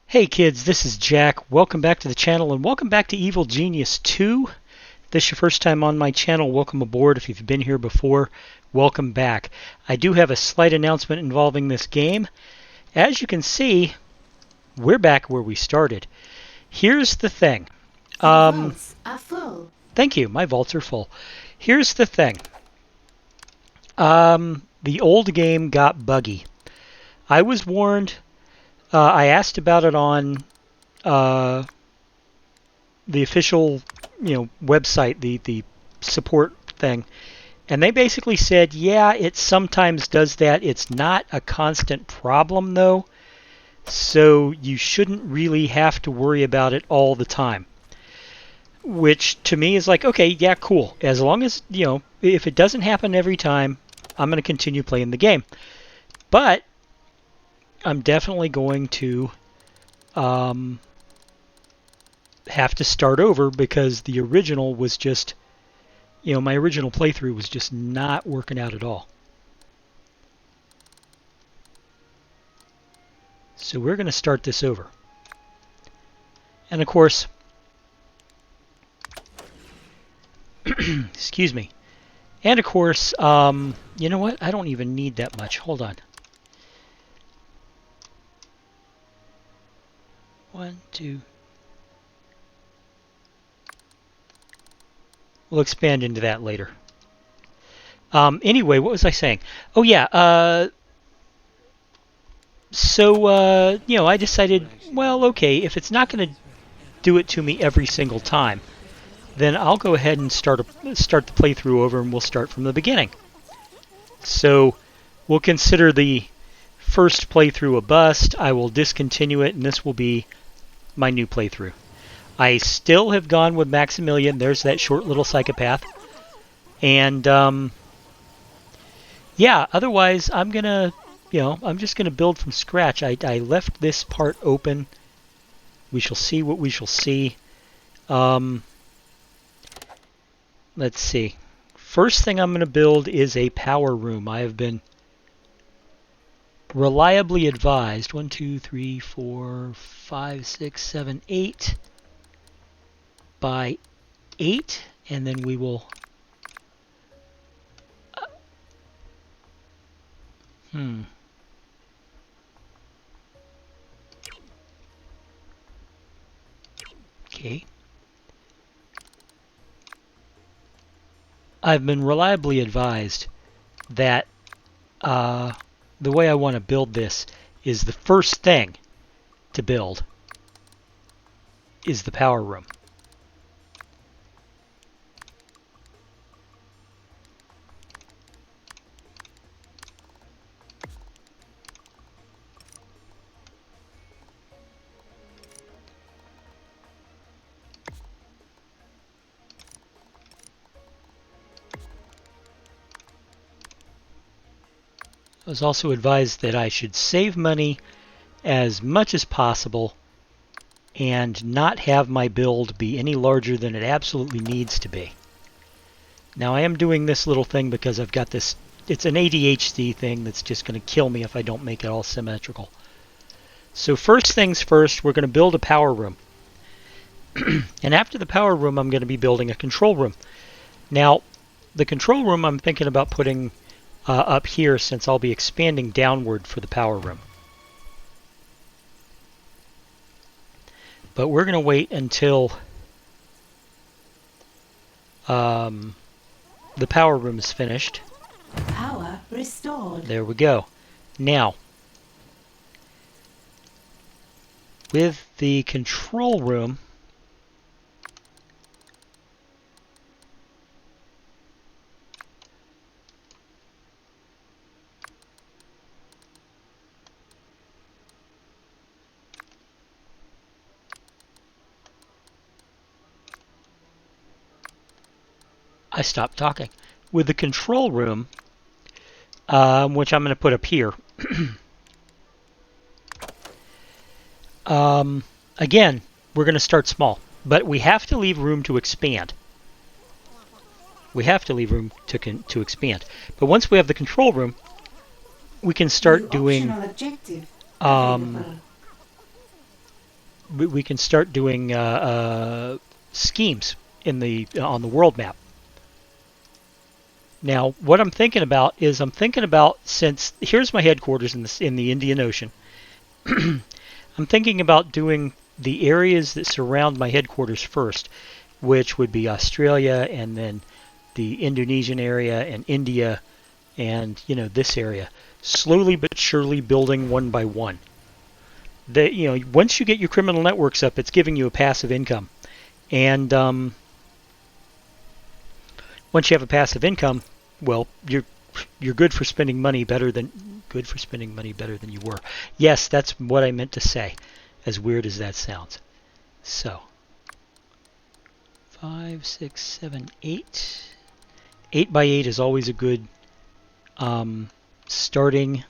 Hey kids, this is Jack. Welcome back to the channel and welcome back to Evil Genius 2. If this is your first time on my channel, welcome aboard. If you've been here before, welcome back. I do have a slight announcement involving this game. As you can see, we're back where we started. Here's the thing. Vaults are full. Thank you, my vaults are full. Here's the thing. The old game got buggy. I was warned. I asked about it on the official, website, the support thing, and they basically said, yeah, it sometimes does that. It's not a constant problem, though, so you shouldn't really have to worry about it all the time. Which, to me, is like, okay, yeah, cool. As long as, if it doesn't happen every time, I'm going to continue playing the game. But I'm definitely going to have to start over because the original was just, my original playthrough was just not working out at all. So we're going to start this over. And of course, excuse me. And of course, you know what? I don't even need that much. Hold on. 1, 2. We'll expand into that later. Anyway, what was I saying? Oh yeah. I decided, well, okay, if it's not going to do it to me every single time, then I'll go ahead and start the playthrough over, and we'll start from the beginning. So we'll consider the first playthrough a bust. I will discontinue it, and this will be my new playthrough. I still have gone with Maximilian. There's that short little psychopath. And, yeah, otherwise I'm going to, I'm just going to build from scratch. I left this part open. We shall see what we shall see. Let's see. First thing I'm going to build is a power room. I have been reliably advised. 1, 2, 3, 4, 5, 6, 7, 8 by 8, and then we will okay. I've been reliably advised that the way I want to build this is the first thing to build is the power room. I was also advised that I should save money as much as possible and not have my build be any larger than it absolutely needs to be. Now I am doing this little thing because I've got this, it's an ADHD thing that's just going to kill me if I don't make it all symmetrical. So first things first, we're going to build a power room. And after the power room, I'm going to be building a control room. Now, the control room I'm thinking about putting up here, since I'll be expanding downward for the power room. But we're going to wait until the power room is finished. Power restored. There we go. Now, with the control room, I stopped talking. With the control room, which I'm going to put up here, again, we're going to start small, but we have to leave room to expand. We have to leave room to expand. But once we have the control room, we can start doing we can start doing schemes in on the world map. Now, what I'm thinking about is since here's my headquarters in the Indian Ocean, I'm thinking about doing the areas that surround my headquarters first, which would be Australia and then the Indonesian area and India and this area, slowly but surely building one by one. Once you get your criminal networks up, it's giving you a passive income, and once you have a passive income, well, you're good for spending money better than you were. Yes, that's what I meant to say, as weird as that sounds. So 5, 6, 7, 8. 8 by 8 is always a good starting.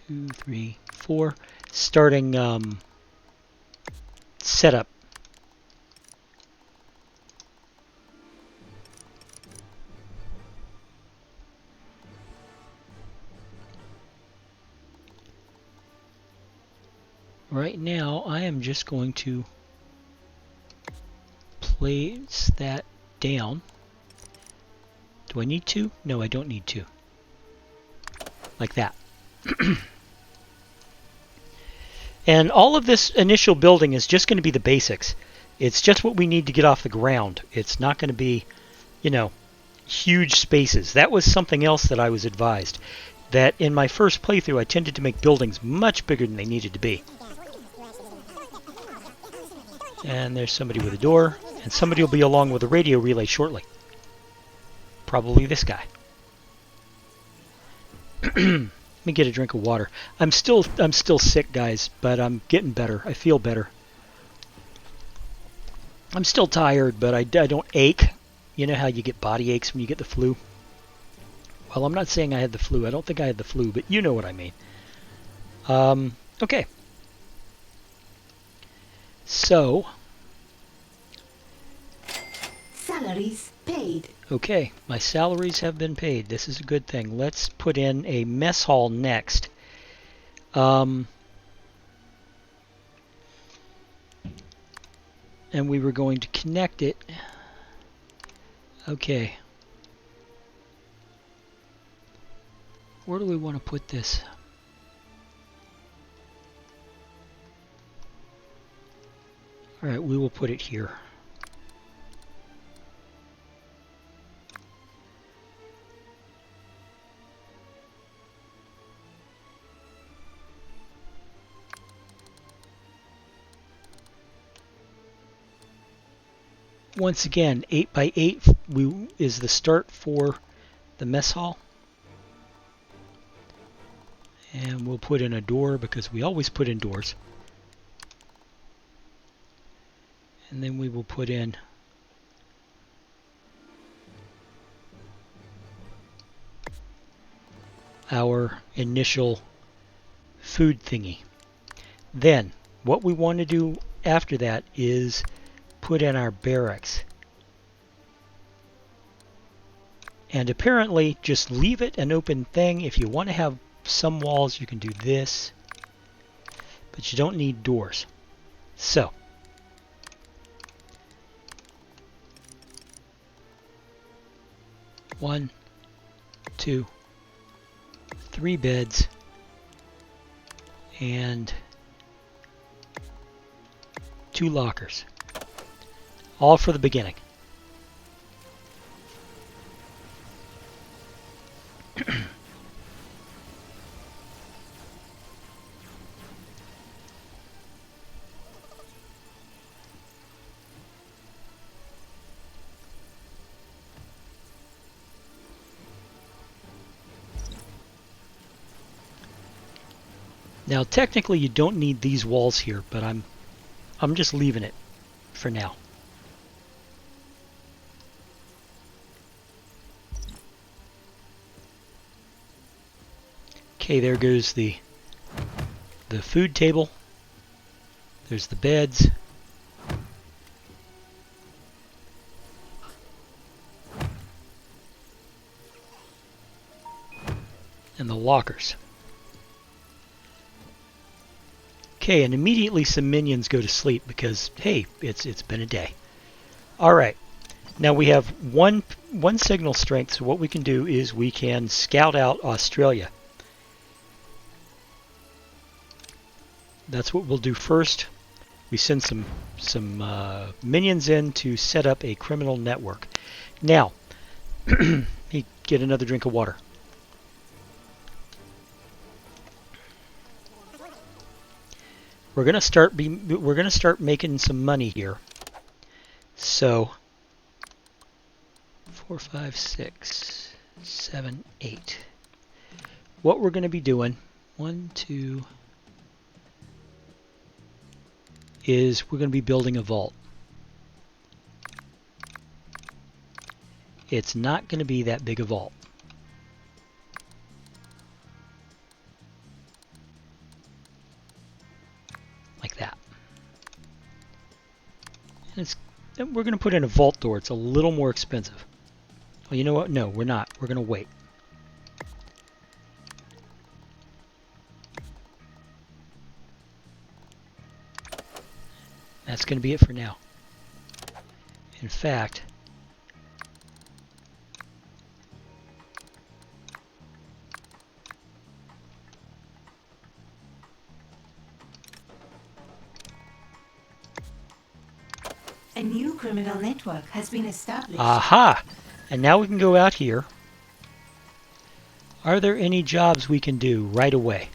2, 3, 4. Starting setup. Right now, I am just going to place that down. Do I need to? No, I don't need to. Like that. And all of this initial building is just going to be the basics. It's just what we need to get off the ground. It's not going to be, huge spaces. That was something else that I was advised. That in my first playthrough, I tended to make buildings much bigger than they needed to be. And there's somebody with a door, and somebody will be along with a radio relay shortly. Probably this guy. Let me get a drink of water. I'm still sick, guys, but I'm getting better. I feel better. I'm still tired, but I don't ache. You know how you get body aches when you get the flu? Well, I'm not saying I had the flu. I don't think I had the flu, but you know what I mean. Okay. So, salaries paid. Okay, my salaries have been paid. This is a good thing. Let's put in a mess hall next. And we were going to connect it. Okay. Where do we want to put this? All right, we will put it here. Once again, 8 by 8 is the start for the mess hall. And we'll put in a door because we always put in doors. And then we will put in our initial food thingy. Then, what we want to do after that is put in our barracks. And apparently, just leave it an open thing. If you want to have some walls, you can do this. But you don't need doors. So, one, 2, 3 beds, and 2 lockers. All for the beginning. Now, technically, you don't need these walls here, but I'm just leaving it for now. Okay, there goes the food table. There's the beds. And the lockers. Okay, and immediately some minions go to sleep because, hey, it's been a day. All right. Now we have one signal strength, so what we can do is we can scout out Australia. That's what we'll do first. We send some minions in to set up a criminal network. Now, me get another drink of water. We're gonna start making some money here. So 4, 5, 6, 7, 8. What we're gonna be doing, 1, 2, is we're gonna be building a vault. It's not gonna be that big a vault. Like that. And we're going to put in a vault door. It's a little more expensive. Well, you know what? No, we're not. We're going to wait. That's going to be it for now. In fact, A new criminal network has been established. aha! And now we can go out here. Are there any jobs we can do right away?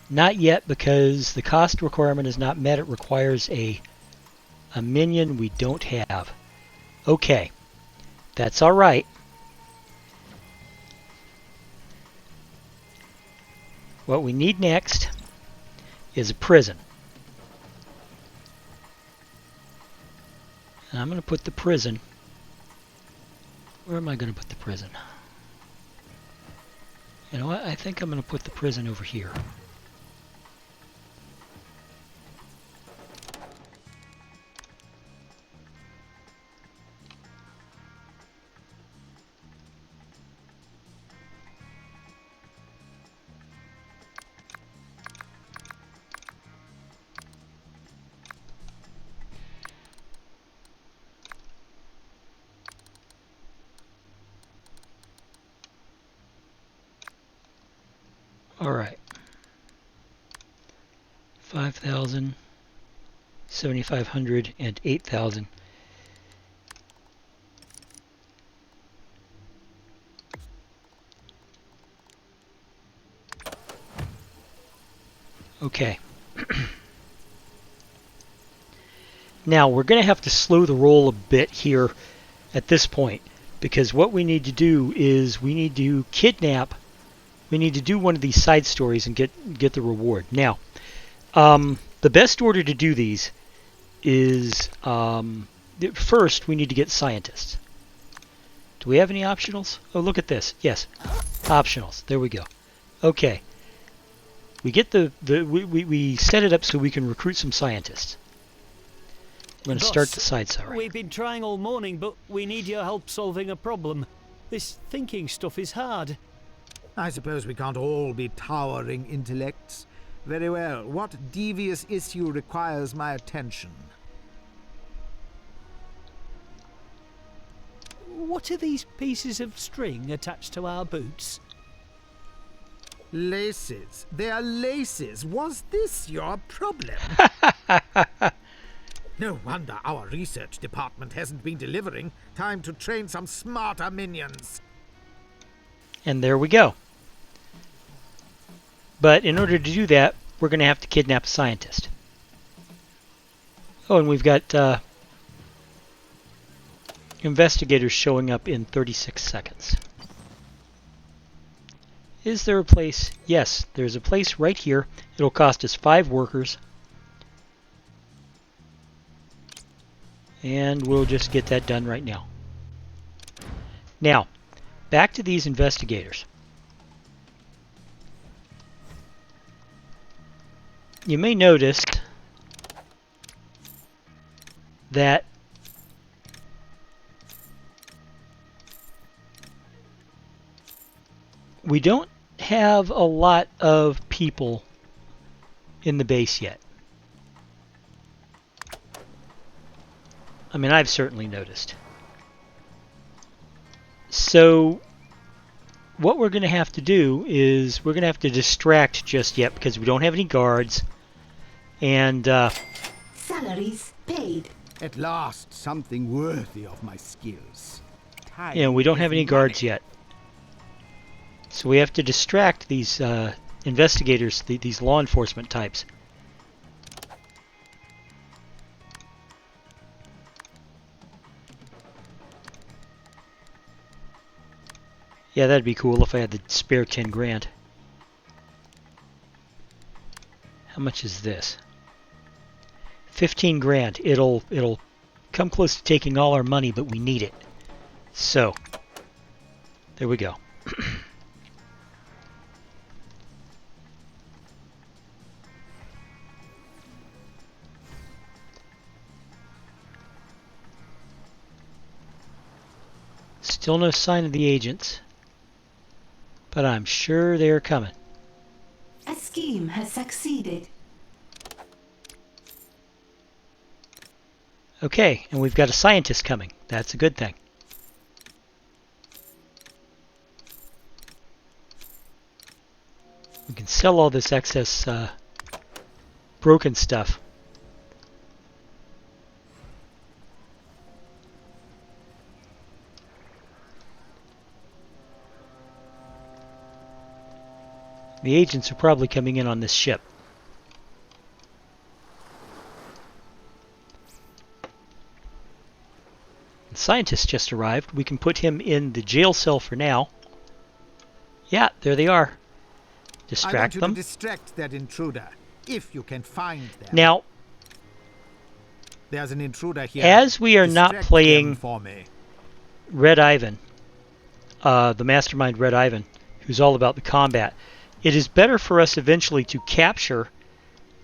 Not yet, because the cost requirement is not met. It requires a minion we don't have. Okay, that's all right. What we need next is a prison. And I'm going to put the prison. Where am I going to put the prison? You know what? I think I'm going to put the prison over here. All right. 5,000, 7,500, and 8,000. Okay. Now we're going to have to slow the roll a bit here at this point, because what we need to do is we need to kidnap. We need to do one of these side stories and get the reward. Now, the best order to do these is first we need to get scientists. Do we have any optionals? Oh, look at this. Yes, optionals. There we go. Okay. We get we set it up so we can recruit some scientists. We're going to start the side story. We've been trying all morning, but we need your help solving a problem. This thinking stuff is hard. I suppose we can't all be towering intellects. Very well. What devious issue requires my attention? What are these pieces of string attached to our boots? Laces. They are laces. Was this your problem? No wonder our research department hasn't been delivering. Time to train some smarter minions. And there we go. But in order to do that, we're going to have to kidnap a scientist. Oh, and we've got investigators showing up in 36 seconds. Is there a place? Yes, there's a place right here. It'll cost us 5 workers. And we'll just get that done right now. Now, back to these investigators. You may notice that we don't have a lot of people in the base yet. I mean, I've certainly noticed. So what we're going to have to do is we're going to have to distract just yet because we don't have any guards. And Salaries paid. At last, something worthy of my skills. Time you know, we don't is have any money. guards yet. So we have to distract these investigators, these law enforcement types. Yeah, that'd be cool if I had the spare 10 grand. How much is this? 15 grand. It'll come close to taking all our money, but we need it. So, there we go. Still no sign of the agents, but I'm sure they're coming. A scheme has succeeded. Okay, and we've got a scientist coming. That's a good thing. We can sell all this excess broken stuff. The agents are probably coming in on this ship. The scientist just arrived. We can put him in the jail cell for now. Yeah, there they are. Distract I want you them. to distract that intruder, if you can find them. Now, There's an intruder here. as we are not Distract playing them for me. Red Ivan, the mastermind Red Ivan, who's all about the combat, it is better for us eventually to capture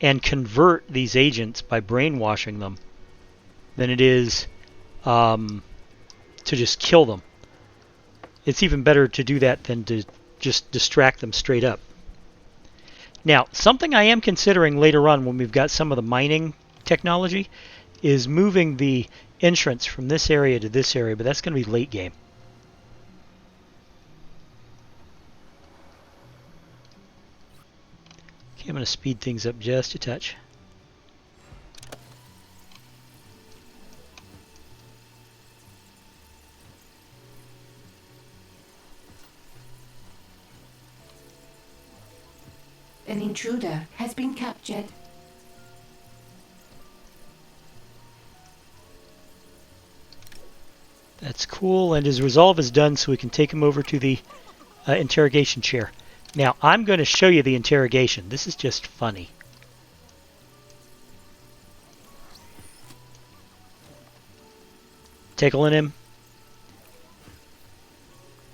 and convert these agents by brainwashing them than it is to just kill them. It's even better to do that than to just distract them straight up. Now, something I am considering later on when we've got some of the mining technology is moving the entrance from this area to this area, but that's going to be late game. Okay, I'm going to speed things up just a touch. An intruder has been captured. That's cool, and his resolve is done, so we can take him over to the interrogation chair. Now, I'm going to show you the interrogation. This is just funny. Tickling him.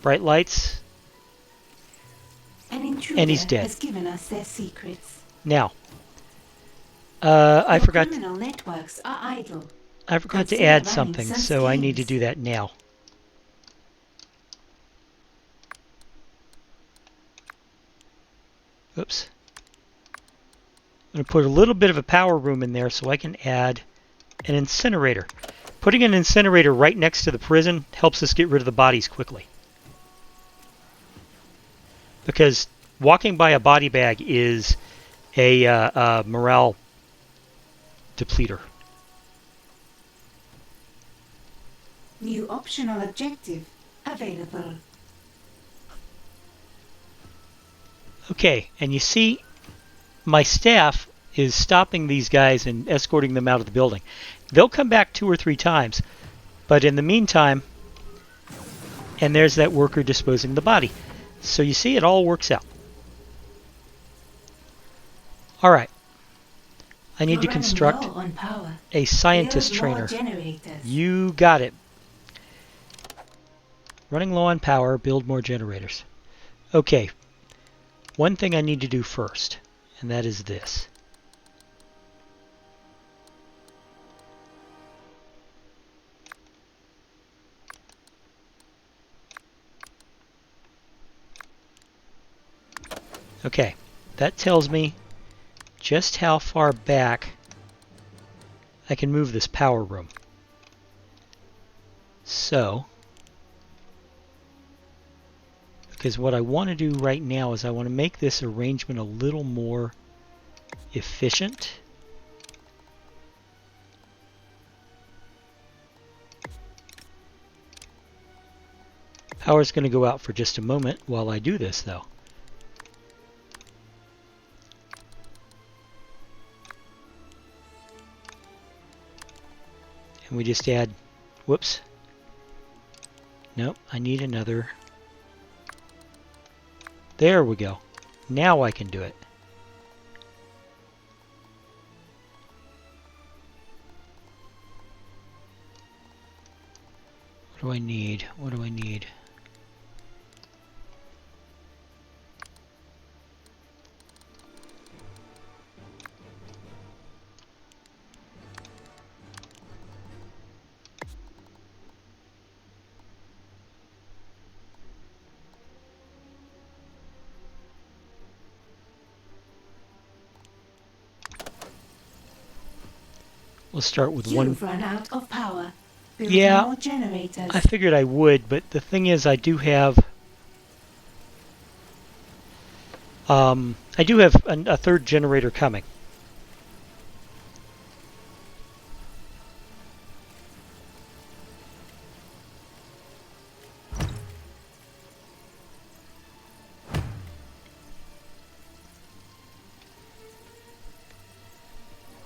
Bright lights. An intruder And he's dead. has given us their secrets. Now, I Your forgot criminal networks are idle. to Consider add running something, some so I need to schemes. do that now. Oops. I'm going to put a little bit of a power room in there so I can add an incinerator. Putting an incinerator right next to the prison helps us get rid of the bodies quickly. Because walking by a body bag is a morale depleter. New optional objective available. Okay, and you see my staff is stopping these guys and escorting them out of the building. They'll come back 2 or 3 times, but in the meantime, and there's that worker disposing the body. So you see, it all works out. Alright. I need to You're running construct low on power. a scientist Build more trainer. generators. You got it. Running low on power, build more generators. Okay. One thing I need to do first, and that is this. Okay, that tells me just how far back I can move this power room. So, because what I want to do right now is I want to make this arrangement a little more efficient. Power's going to go out for just a moment while I do this, though. And we just add, whoops. Nope, I need another. There we go. Now I can do it. What do I need? What do I need? We'll start with one. You've run out of power. Build Yeah, more generators. I figured I would, but the thing is, I do have a third generator coming.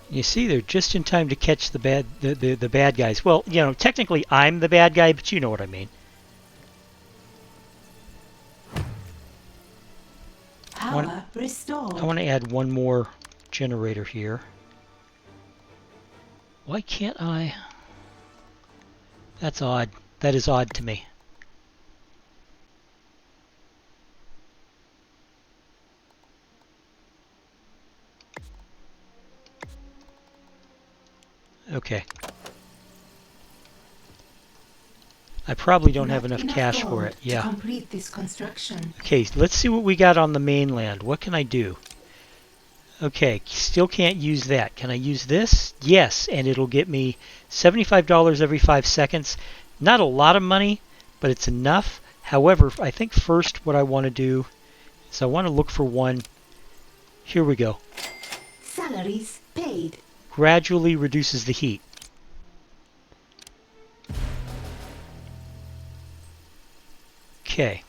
You see, they're just in time to catch the bad guys. Well, you know, technically I'm the bad guy, but you know what I mean. Power restored. I want to add one more generator here. Why can't I? That's odd. That is odd to me. Okay. I probably don't have enough cash for it. Yeah. To complete this construction. Okay, let's see what we got on the mainland. What can I do? Okay, still can't use that. Can I use this? Yes, and it'll get me $75 every 5 seconds. Not a lot of money, but it's enough. However, I think first what I want to do is I want to look for one. Here we go. Salaries paid. Gradually reduces the heat. Okay.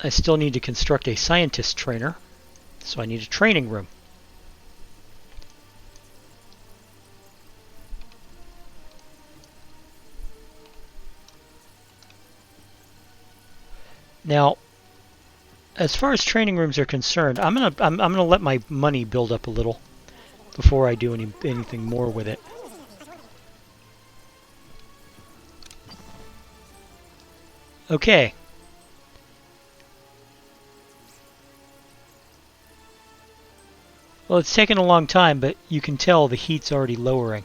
I still need to construct a scientist trainer, so I need a training room. Now, as far as training rooms are concerned, I'm gonna let my money build up a little before I do anything more with it. Okay. Well, it's taken a long time, but you can tell the heat's already lowering.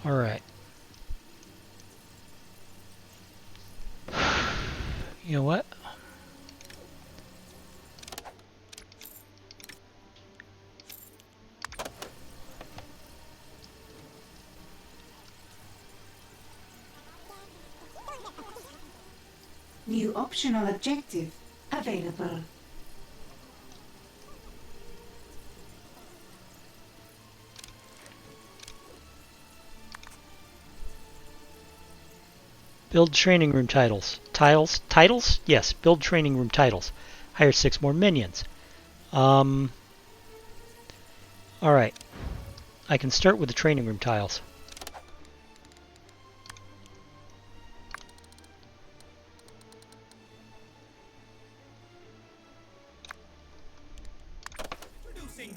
All right. You know what? New optional objective available. Build training room titles. Titles? Yes, build training room titles. Hire 6 more minions. Alright. I can start with the training room tiles.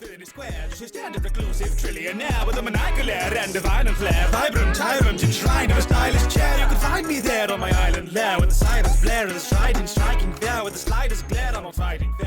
30 square, just a standard reclusive trillionaire with a maniacal air and a violent flair. Vibrant tyrant enshrined in a stylish chair. You can find me there on my island lair, with the sirens blare and the striding striking there, with the slightest glare. I'm not fighting fair.